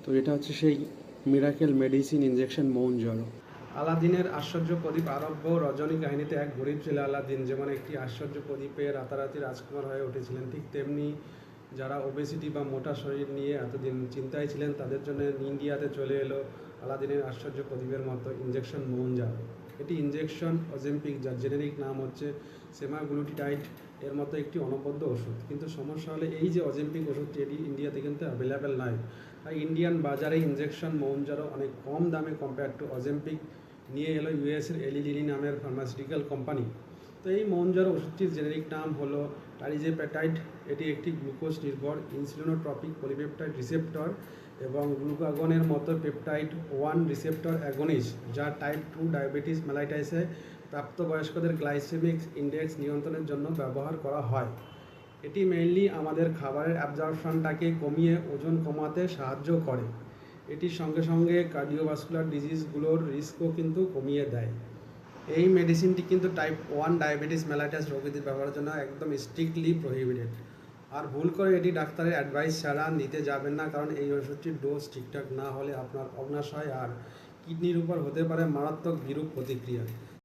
তো এটা হচ্ছে সেই মিরাকেল মেডিসিন ইনজেকশন মৌনজরো। আলাদিনের আশ্চর্য প্রদীপ আরব্য রজনী কাহিনীতে এক গরিব ছেলে আলাদিন যেমন একটি আশ্চর্য প্রদীপে রাতারাতি রাজকুমার হয়ে উঠেছিলেন, ঠিক তেমনি যারা ওবেসিটি বা মোটা শরীর নিয়ে এতদিন চিন্তায় ছিলেন তাদের জন্য ইন্ডিয়াতে চলে এলো আলাদিনের আশ্চর্য প্রদীপের মতো ইনজেকশন মৌনজরো। এটি ইনজেকশন অজেম্পিক, যার জেনেরিক নাম হচ্ছে সেমাগ্লুটিটাইড এর মতো একটি অনবদ্য ওষুধ। কিন্তু সমস্যা হলে এই যে অজেম্পিক ওষুধটি এটি ইন্ডিয়াতে কিন্তু অ্যাভেলেবেল নয়। তাই ইন্ডিয়ান বাজারে ইনজেকশন মৌনজরো অনেক কম দামে কম্পেয়ার টু অজেম্পিক নিয়ে এলো ইউএসের এলি লিলি নামের ফার্মাসিউটিক্যাল কোম্পানি। তো এই মৌনজরো ওষুধটির জেনেরিক নাম হলো টারিজেপেটাইড। এটি একটি গ্লুকোজ নির্ভর ইনসুলিনোট্রপিক পলিপেপটাইড রিসেপ্টর এবং গ্লুকাগনের মতো পেপটাইড 1 রিসেপ্টর অ্যাগনিস্ট, যা টাইপ 2 ডায়াবেটিস মেলাইটাসে প্রাপ্তবয়স্কদের গ্লাইসেমিক ইন্ডেক্স নিয়ন্ত্রণের জন্য ব্যবহার করা হয়। এটি মেইনলি আমাদের খাবারের অ্যাবজর্পশনটাকে কমিয়ে ওজন কমাতে সাহায্য করে। এটির সঙ্গে সঙ্গে কার্ডিওভাস্কুলার ডিজিজগুলোর রিস্কও কিন্তু কমিয়ে দেয়। এই মেডিসিনটি কিন্তু টাইপ 1 ডায়াবেটিস মেলাইটাস রোগীদের ব্যবহারের জন্য একদম স্ট্রিক্টলি প্রহিবিটেড। আর ভুল করে এটি ডাক্তারের অ্যাডভাইস ছাড়া নিতে যাবেন না, কারণ এই ওষুধটির ডোজ ঠিকঠাক না হলে আপনার অগ্নাশয় আর কিডনির উপর হতে পারে মারাত্মক বিরূপ প্রতিক্রিয়া।